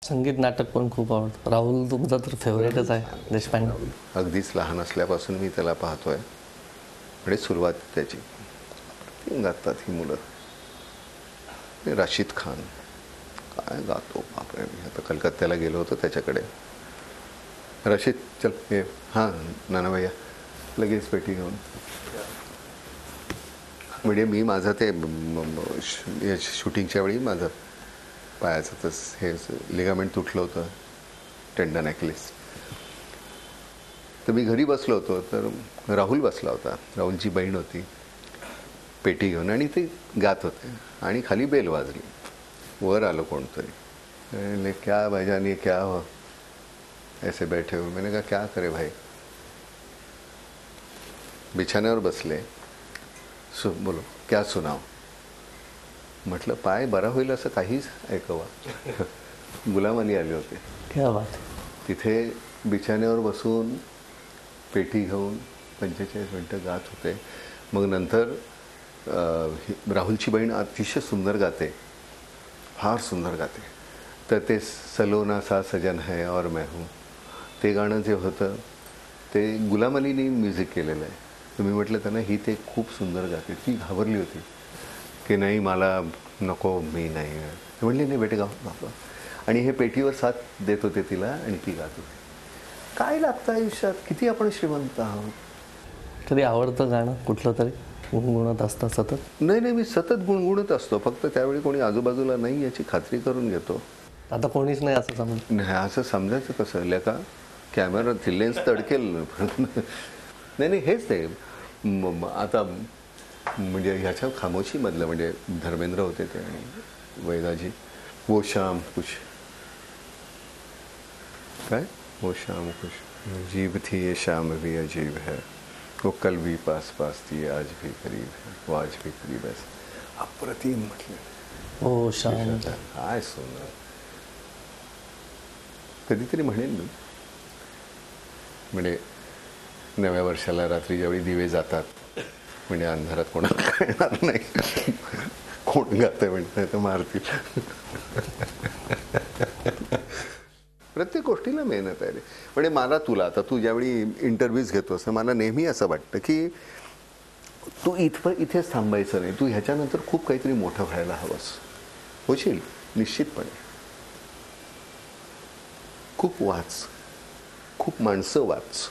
संगीत नाटक पण खूप आवडतं. राहुल तुमचा तर फेवरेटच आहे देशपांडे. अगदीच लहान असल्यापासून मी त्याला पाहतोय आणि सुरुवात त्याची गातात ही मुलं. राशिद खान काय गातो बापरे. मी आता कलकत्त्याला गेलो होतो त्याच्याकडे. राशिद चल ये. हां नाना भैया लगेच पेटी घेऊन. म्हणजे मी माझं ते शूटिंगच्या वेळी माझं पायाचं तस हे लिगामेंट तुटलं होतं, टेंडन ॲक्लिस. तर मी घरी बसलो होतो तर राहुल बसला होता. राहुलची बहीण होती पेटी घेऊन आणि ते गात होते आणि खाली बेल वाजली. वर आलं कोणतरी. क्या भाईजान ये क्या हो ऐसे बैठे हो. मैंने कहा क्या करे भाई. बिछाण्यावर बसले. बोलो क्या सुनाव. म्हटलं पाय बरा होईल असं काहीच ऐकवा. गुलाम अली आले होते. क्या बात. तिथे बिछाण्यावर बसून पेटी घेऊन 45 मिनटं गात होते. मग नंतर राहुलची बहीण अतिशय सुंदर गाते, फार सुंदर गाते. तर ते सलोना सा सजन है और मैं हूँ ते गाणं जे होतं ते गुलाम अलीने म्युझिक केलेलं आहे. तुम्ही म्हटलं त्यांना ही ते खूप सुंदर गाते. ती घाबरली होती की नाही मला नको, मी नाही. म्हणले नाही बेटे गाव बाबा. आणि हे पेटीवर साथ देत होते तिला आणि ती गात होती. काय लागतं आयुष्यात, किती आपण श्रीमंत आहोत. कधी आवडतं गाणं कुठलं तरी गुणगुणत असतं सतत? नाही मी सतत गुणगुणत असतो. फक्त त्यावेळी कोणी आजूबाजूला नाही याची खात्री करून घेतो. आता कोणीच नाही असं समज. नाही असं समजायचं कसं लेका. कॅमेरा लेन्स तडकेल. नाही हेच ते आता म्हणजे ह्याच्या खामोशीमधलं म्हणजे धर्मेंद्र होते ते आणि वैदाजी. वो शाम कुछ काय वो शाम कुछ अजीब थी ये शाम भी अजीब है. वो कल भी पास पास थी आज भी करीब है. वो आज भी करीब है. अप्रतिम म्हटलं. हो शाम काय सुंदर. कधीतरी म्हणेन मी. म्हणजे नव्या वर्षाला रात्री ज्यावेळी दिवे जातात म्हणजे अंधारात कोणाला कळणार नाही कोण गातं म्हणत तर मारतील. प्रत्येक गोष्टीला मेहनत आहे रे. म्हणजे मला तुला आता तू ज्यावेळी इंटरव्ह्यूज घेतोस मला नेहमी असं वाटतं की तू इथेच थांबायचं नाही. तू ह्याच्यानंतर खूप काहीतरी मोठं व्हायला हवंस. होशील निश्चितपणे. खूप वाच, खूप माणसं वाच.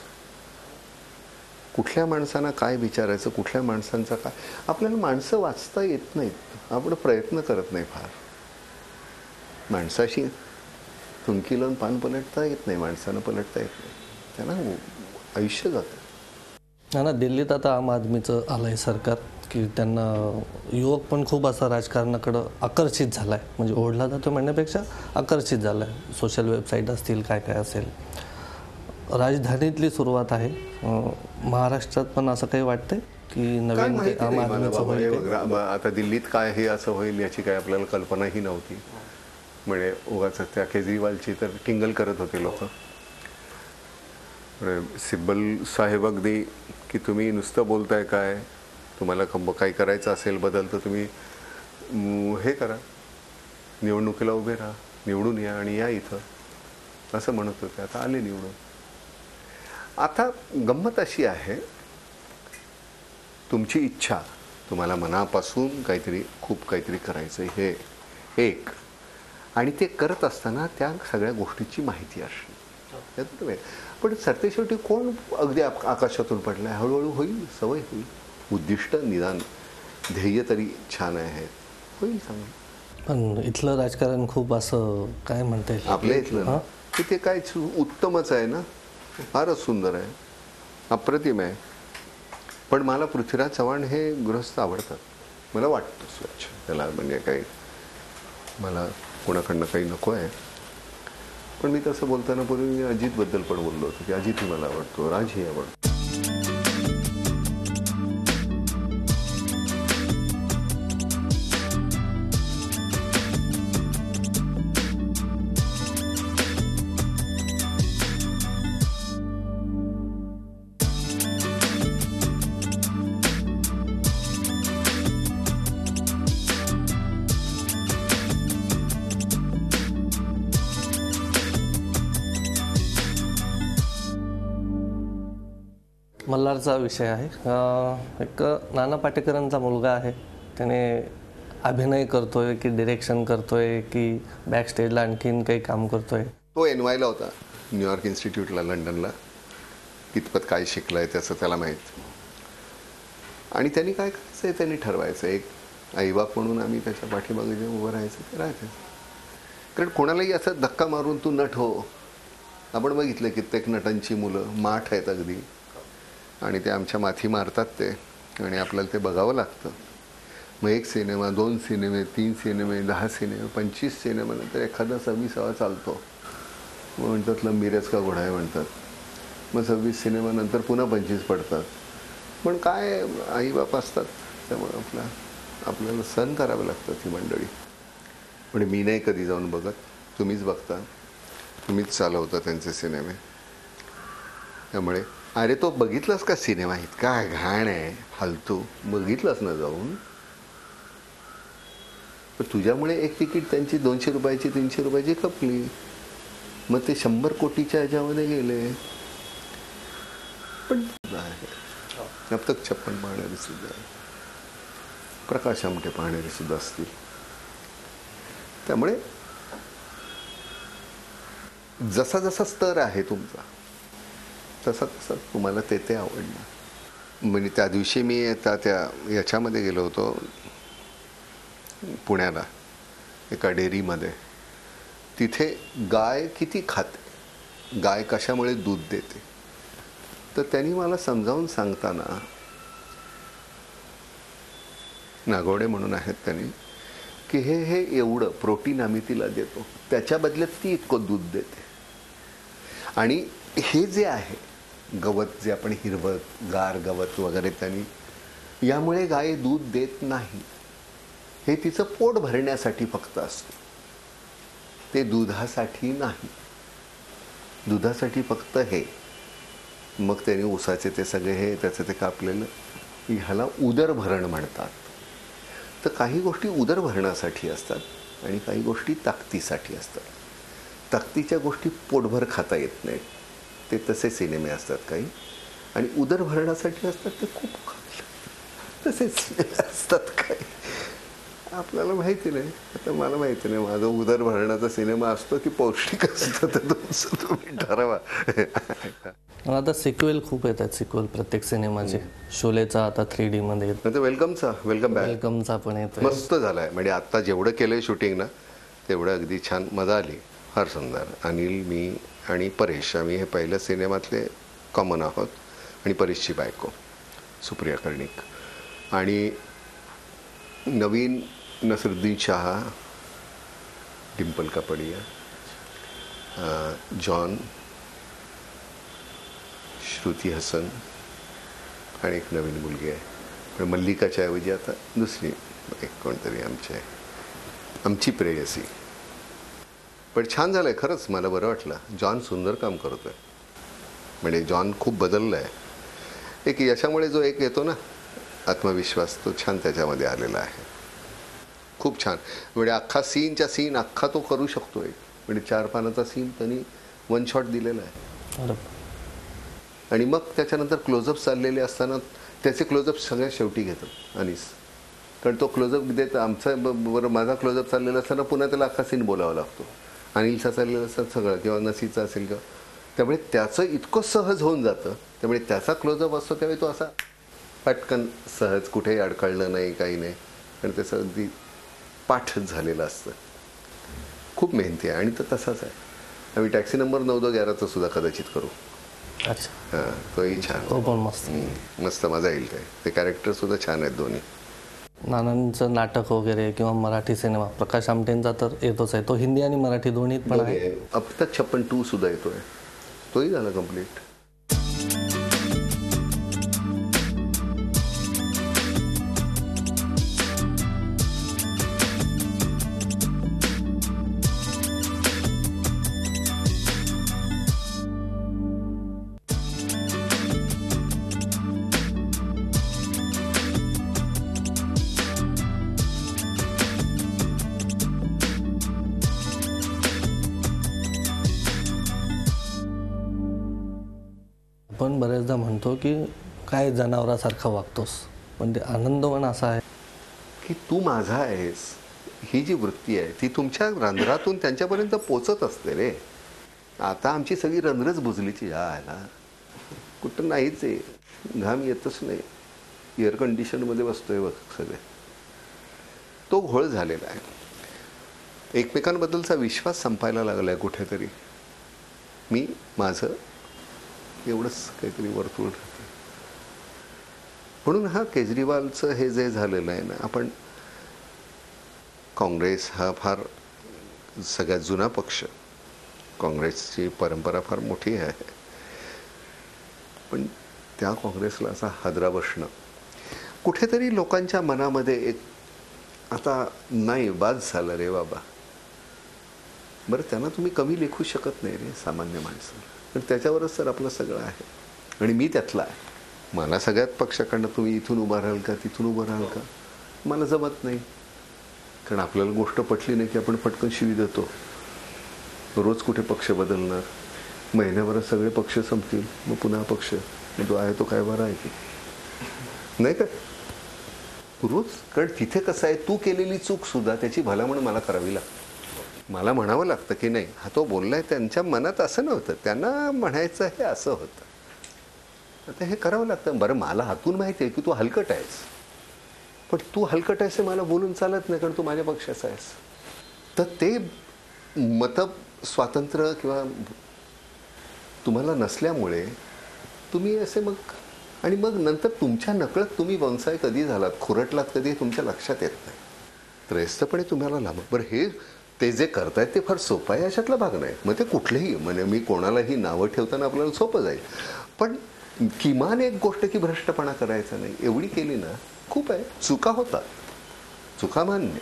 कुठल्या माणसांना काय विचारायचं, कुठल्या माणसांचा काय. आपल्याला माणसं वाचता येत नाहीत. आपण प्रयत्न करत नाही फार. माणसाशी थुंकी लावून पान पलटता येत नाही. माणसानं पलटता येत नाही. त्यांना आयुष्य जातं. ना दिल्लीत आता आम आदमीचं आलंय सरकार की त्यांना युवक पण खूप असा राजकारणाकडं आकर्षित झाला आहे. म्हणजे ओढला जातो म्हणण्यापेक्षा आकर्षित झाला आहे. सोशल वेबसाईट असतील काय काय असेल. राजधानीतली सुरुवात आहे. महाराष्ट्रात पण असं काही वाटतंय की नवीन आम आदमीचं होईल. आता दिल्लीत काय हे असं होईल याची काय आपल्याला कल्पनाही नव्हती. म्हणजे उगाच त्या केजरीवालची तर टिंगल करत होते लोक. सिब्बल साहेब अगदी की तुम्ही नुसतं बोलताय काय, तुम्हाला काही करायचं असेल बदल तर तुम्ही हे करा, निवडणुकीला उभे राहा, निवडून या आणि या इथं असं म्हणत होते. आता आले निवडून. आता गंमत अशी आहे तुमची इच्छा, तुम्हाला मनापासून काहीतरी खूप काहीतरी करायचं हे एक, आणि ते करत असताना त्या सगळ्या गोष्टीची माहिती असणे. पण सरतेशेवटी कोण अगदी आकाशातून पडलं आहे. हळूहळू होईल, सवय होईल. उद्दिष्ट निदान ध्येय तरी छान आहे, होईल चांगलं. पण इथलं राजकारण खूप असं काय म्हणता येईल आपल्या इथलं ना की ते काय उत्तमच आहे ना, फारच सुंदर आहे, अप्रतिम आहे. पण मला पृथ्वीराज चव्हाण हे गृहस्थ आवडतात. मला वाटतं स्वच्छ त्याला, म्हणजे काही मला कोणाकडनं काही नको आहे. पण मी तसं बोलताना पूर्वी मी अजितबद्दल पण बोललो होतो की अजितही मला आवडतो, राजही आवडतो. मल्हारचा विषय आहे. एक नाना पाटेकरांचा मुलगा आहे. त्याने अभिनय करतोय की डिरेक्शन करतोय की बॅक स्टेजला आणखीन काही काम करतोय. तो NY ला होता, न्यूयॉर्क इन्स्टिट्यूटला, लंडनला. कितपत काय शिकलाय त्याचं त्याला माहीत. आणि त्यांनी काय करायचं आहे त्यांनी ठरवायचं. एक आईबाप म्हणून आम्ही त्याच्या पाठीमागे जे उभं राहायचं ते राहायचं. कारण कोणालाही असं धक्का मारून तू नट हो. आपण बघितलं कित्येक नटांची मुलं माठ आहेत अगदी, आणि ते आमच्या माथी मारतात ते, आणि आपल्याला ते बघावं लागतं. मग 1 सिनेमा, 2 सिनेमे, 3 सिनेमे, 10 सिनेमे, 25 सिनेमानंतर एखादा 26वा चालतो. मग म्हणतात लंबीरच का घोडा आहे म्हणतात. मग 26 सिनेमानंतर पुन्हा 25 पडतात. पण काय आईबाप असतात, त्यामुळे आपल्याला सहन करावं लागतं ती मंडळी. म्हणजे मी नाही कधी जाऊन बघत, तुम्हीच बघता, तुम्हीच चालवता त्यांचे सिनेमे. त्यामुळे अरे तो बघितलास का सिनेमा, इतका घाण आहे, फालतू, बघितलास ना जाऊन. पण तुझ्यामुळे एक तिकीट त्यांची 200 रुपयाची 300 रुपयाची खपली. मग ते 100 कोटीच्या ह्याच्यामध्ये गेले. पण अब तक 56 पाहणारे सुद्धा, प्रकाश आमटे पाहणारे सुद्धा असतील. त्यामुळे जसा जसा स्तर आहे तुमचा तसा तसा तुम्हाला ते आवडणार. म्हणजे त्या दिवशी मी त्या याच्यामध्ये गेलो होतो पुण्याला, एका डेअरीमध्ये. तिथे गाय किती खाते, गाय कशामुळे दूध देते, तर त्यांनी मला समजावून सांगताना, नागवडे म्हणून आहेत त्यांनी, की हे एवढं प्रोटीन आम्ही तिला देतो, त्याच्या बदल्यात ती इतकं दूध देते. आणि हे जे आहे गवत, जे आपण हिरवं गार गवत वगैरे, त्यांनी यामुळे गाय दूध देत नाही. हे तिचं पोट भरण्यासाठी फक्त असतं, ते दुधासाठी नाही. दुधासाठी फक्त हे. मग त्यांनी ऊसाचे ते सगळे हे त्याचं ते कापलेलं, ह्याला उदरभरण म्हणतात. तर काही गोष्टी उदरभरणासाठी असतात आणि काही गोष्टी ताकदीसाठी असतात. ताकदीच्या गोष्टी पोटभर खाता येत नाहीत, ते तसे सिनेमे असतात काही. आणि उदरभरणासाठी असतात ते खूप खात तसे सिनेमे असतात काही. आपल्याला माहिती नाही. आता मला माहिती नाही माझा उदरभरणाचा सिनेमा असतो की पौष्टिक असतो, तर तुमचं तुम्ही ठरवा. आता सिक्वेल खूप येतात, सिक्वेल प्रत्येक सिनेमाचे. शोलेचा आता 3D मध्ये येतो. वेलकम बॅक, वेलकमचा पण येतो. मस्त झालाय. म्हणजे आता जेवढं केलंय शूटिंग ना, तेवढं अगदी छान, मजा आली, फार सुंदर. अनिल, मी आणि परेश, आम्ही हे पहिल्या सिनेमातले कॉमन आहोत. आणि परेशची बायको सुप्रिया कर्णिक, आणि नवीन नसरुद्दीन शाह, डिम्पल कापडिया, जॉन, श्रुती हसन, आणि एक नवीन मुलगी आहे. पण मल्लिकाच्या ऐवजी आता दुसरी एक कोणतरी आमची प्रेयसी. पण छान झालं आहे खरंच, मला बरं वाटलं. जॉन सुंदर काम करतो आहे. म्हणजे जॉन खूप बदललं आहे. एक यशामुळे जो एक येतो ना आत्मविश्वास, तो छान त्याच्यामध्ये आलेला आहे. खूप छान. म्हणजे अख्खा सीनच्या सीन अख्खा तो करू शकतो. एक म्हणजे 4 पानाचा सीन त्यांनी 1 शॉट दिलेला आहे. आणि मग त्याच्यानंतर क्लोजअप चाललेले असताना त्याचे क्लोजअप सगळ्यात शेवटी घेतात अनिस. कारण तो क्लोजअप देत आमचा बरोबर माझा क्लोजअप चाललेला असताना पुन्हा त्याला अख्खा सीन बोलावा लागतो. अनिलचा चाललेला असतात सगळं, किंवा नसीचा असेल किंवा, त्यामुळे त्याचं इतकं सहज होऊन जातं. त्यामुळे त्याचा क्लोजअप असतो त्यावेळी तो असा पटकन सहज, कुठेही अडकळलं नाही, काही नाही. कारण त्याचं अगदी पाठच झालेलं असतं. खूप मेहनती आहे. आणि तो तसाच आहे. आम्ही टॅक्सी नंबर 9-11 सुद्धा कदाचित करू. अच्छा, हां, तोही छान, तो पण मस्त. मस्त मजा येईल. ते कॅरेक्टर सुद्धा छान आहेत दोन्ही. नानांचं नाटक वगैरे किंवा मराठी सिनेमा, प्रकाश आमटेंचा तर येतोच आहे. तो हिंदी आणि मराठी दोन्हीत पण आहे. अब तक 56 सुद्धा येतोय, तोही झाला कम्प्लीट. पण बरेचदा म्हणतो की काय जनावरासारखा वागतोस, पण ते आनंदवन असा आहे की तू माझा आहेस, ही जी वृत्ती आहे ती तुमच्या रंध्रातून त्यांच्यापर्यंत पोचत असते रे. आता आमची सगळी रंध्रच बुजलीची यायला कुठं नाहीच आहे, घाम येतच नाही, एअर कंडिशनमध्ये बसतोय बघ सगळे. तो घोळ झालेला आहे. एकमेकांबद्दलचा विश्वास संपायला लागला आहे कुठेतरी. मी माझं एवढंच काहीतरी वर्तुळ राहते. म्हणून हा केजरीवालचं हे जे झालेलं आहे ना, आपण काँग्रेस हा फार सगळ्यात जुना पक्ष, काँग्रेसची परंपरा फार मोठी आहे, पण त्या काँग्रेसला असा हादरा बसणं कुठेतरी लोकांच्या मनामध्ये एक आता नाही, बाद झालं रे बाबा. बरं, त्यांना तुम्ही कमी लेखू शकत नाही रे सामान्य माणसं, पण त्याच्यावरच तर आपलं सगळं आहे आणि मी त्यातला आहे. मला सगळ्यात पक्षाकडनं तुम्ही इथून उभं राहाल का तिथून उभं राहाल का मला जमत नाही, कारण आपल्याला गोष्ट पटली नाही की आपण पटकन शिवी देतो. रोज कुठे पक्ष बदलणार, महिन्याभरात सगळे पक्ष संपतील, मग पुन्हा पक्ष, मग जो आहे तो काय बरा आहे की नाही का रोज. कारण तिथे कसं आहे, तू केलेली चूक सुद्धा त्याची भलामण मला करावी लागते. मला म्हणावं लागतं की नाही, हा तो बोललाय, त्यांच्या मनात असं नव्हतं, त्यांना म्हणायचं हे असं होतं, आता हे करावं लागतं. बरं, मला हातून माहिती आहे की तू हलकट आहेस, पण तू हलकट आहेस हे मला बोलून चालत नाही, कारण तू माझ्या पक्षाचा आहेस. तर ते मत स्वातंत्र्य किंवा तुम्हाला नसल्यामुळे तुम्ही असे मग, आणि मग नंतर तुमच्या नकळत तुम्ही वंसाय कधी झालात, खुरटलात कधी, तुमच्या लक्षात येत नाही. त्रयस्थपणे तुम्हाला लांब. बरं, हे ते जे करतायत ते फार सोपं आहे, अशातला भाग नाही. मग ते कुठलेही, म्हणजे मी कोणालाही नावं ठेवताना आपल्याला सोपं जाईल, पण किमान एक गोष्ट की भ्रष्टपणा करायचा नाही, एवढी केली ना खूप आहे. चुका होतात, चुका मान्य,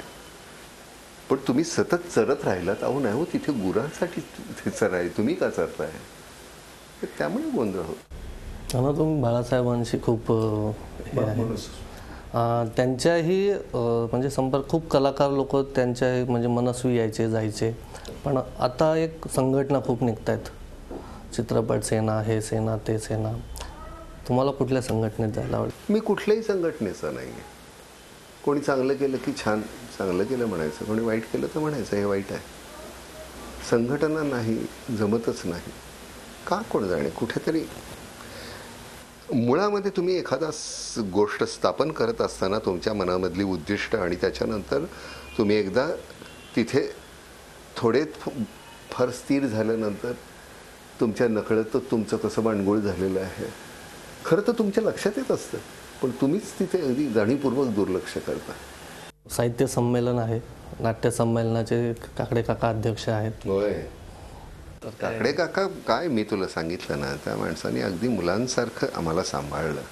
पण तुम्ही सतत चरत राहिलात. अहो नाही हो, तिथे गुरांसाठी चराय, तुम्ही का चरताय, त्यामुळे गोंधळ होतो. तुम्ही बाळासाहेबांशी खूप हे आहे. त्यांच्याही म्हणजे संपर्क खूप कलाकार लोक त्यांच्या म्हणजे मनस्वी यायचे जायचे, पण आता एक संघटना खूप निघत आहेत, चित्रपट सेना, हे सेना ते सेना. तुम्हाला कुठल्या संघटनेत जायला आवडेल? मी कुठल्याही संघटनेचा नाही आहे. कोणी चांगलं केलं की छान, चांगलं केलं म्हणायचं, कोणी वाईट केलं तर म्हणायचं हे वाईट आहे. संघटना नाही, जमतच नाही. का कोण जाणे. कुठेतरी मुळामध्ये तुम्ही एखादा गोष्ट स्थापन करत असताना तुमच्या मनामधली उद्दिष्ट आणि त्याच्यानंतर तुम्ही एकदा तिथे थोडे फार स्थिर झाल्यानंतर तुमच्या नकळत तुमचं कसं भांडगुळ झालेलं आहे खरं तर तुमच्या लक्षात येत असतं, पण तुम्हीच तिथे अगदी जाणीवपूर्वक दुर्लक्ष करता. साहित्य संमेलन आहे, नाट्य संमेलनाचे काकडे काका अध्यक्ष आहेत. होय, तर काकडे काका काय मी तुला सांगितलं ना, त्या माणसाने अगदी मुलांसारखं आम्हाला सांभाळलं.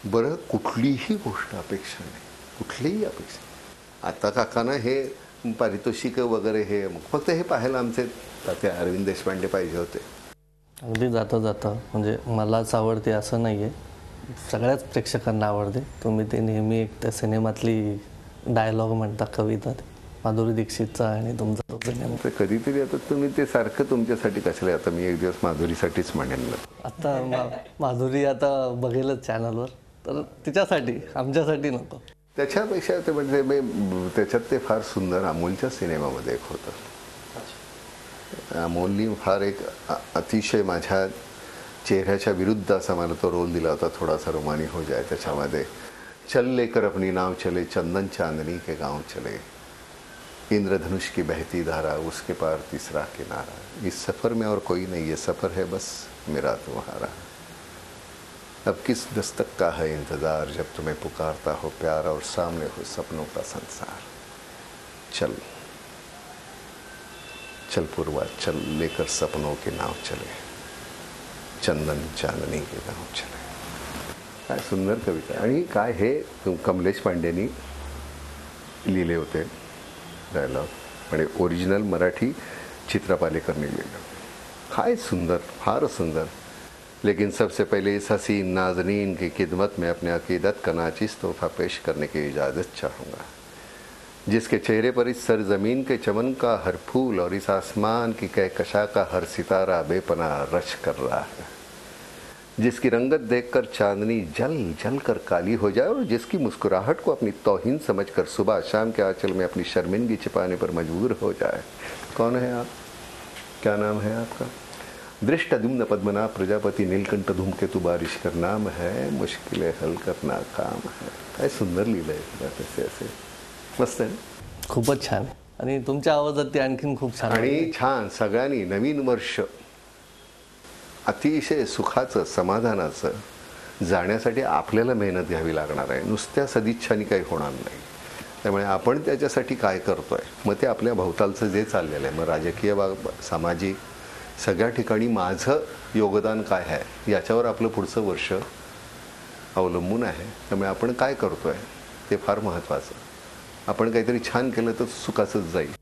बरं, कुठलीही गोष्ट अपेक्षा नाही, कुठलीही अपेक्षा. आता काकांना हे पारितोषिक वगैरे हे फक्त हे पाहायला आमचे तात्या अरविंद देशपांडे पाहिजे होते. अगदी जाता जाता म्हणजे मलाच आवडते असं नाही आहे, सगळ्याच प्रेक्षकांना आवडते. तुम्ही ते नेहमी एक त्या सिनेमातली डायलॉग म्हणता, कविता, माधुरी दीक्षितचा आणि तुमचा तर कधीतरी आता तुम्ही ते सारखं तुमच्यासाठी कशाला. आता मी एक दिवस माधुरीसाठीच म्हणेन ना. आता माधुरी आता बघेलच चॅनलवर, तर तिच्यासाठी, आमच्यासाठी नको. त्याच्यापेक्षा ते म्हणजे त्याच्यात ते फार सुंदर अमोलच्या सिनेमामध्ये एक होतं. अमोलनी फार एक अतिशय माझ्या चेहऱ्याच्या विरुद्ध असा मला तो रोल दिला होता, थोडासा रुमानी हो जाए. त्याच्यामध्ये चल लेकर अपनी नाव चले, चंदन चांदनी के गांव चले, इंद्रधनुष की बहती धारा, उसके पार तीसरा किनारा, इस सफ़र में और कोई नहीं, ये सफ़र है बस मेरा तुम्हारा, अब किस दस्तक का है इंतज़ार, जब तुम्हें पुकारता हो प्यार और सामने हो सपनों का संसार, चल चल पूर्वा चल, लेकर सपनों की नाव चले, चंदन चांदनी के गांव चले. काय सुंदर कविता. आणि काय हे कमलेश पांडेनी लिहिले होते डायलॉग, म्हणजे ओरिजिनल मराठी चित्रा पालेकरने लिहिलं. काय सुंदर, फार सुंदर. लेकिन सबसे पहले इस हसीन नाजनीन की खिदमत में अपने अकीदत का नाचिस तोहफा पेश करने की इजाज़त चाहूँगा, जिसके चेहरे पर इस सरजमीन के चमन का हर फूल और इस आसमान की कहकशा का हर सितारा बेपनाह रश कर रहा है. जिसकी रंगत देखकर चांदनी जल जल कर काली हो जाए और जिसकी मुस्कुराहट को अपनी तौहीन समझकर सुबह शाम के आंचल में अपनी शर्मिंदगी छिपाने पर मजबूर हो जाए। कौन है आप? क्या नाम है आपका? दृष्टद्युम्न पद्मनाभ प्रजापति नीलकंठ धूमकेतु बारिश कर नाम है, मुश्किलें हल करना काम है। काय सुंदर लिहिलं आहे तसे असे मस्त आहे ना? खूपच छान आहे आणि तुमच्या आवाजात ते आणखीन खूप छान आहे. आणि छान सगळ्यांनी नवीन वर्ष अतिशय सुखाचं समाधानाचं जाण्यासाठी आपल्याला मेहनत घ्यावी लागणार आहे. नुसत्या सदिच्छानी काही होणार नाही. त्यामुळे आपण त्याच्यासाठी काय करतोय, मग ते आपल्या भोवतालचं जे चाललेलं आहे, मग राजकीय सामाजिक सगळ्या ठिकाणी माझं योगदान काय आहे याच्यावर आपलं पुढचं वर्ष अवलंबून आहे. त्यामुळे आपण काय करतोय ते फार महत्त्वाचं. आपण काहीतरी छान केलं तर सुखाचंच जाईल.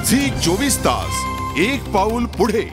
झी 24 तास एक पाऊल पुढे.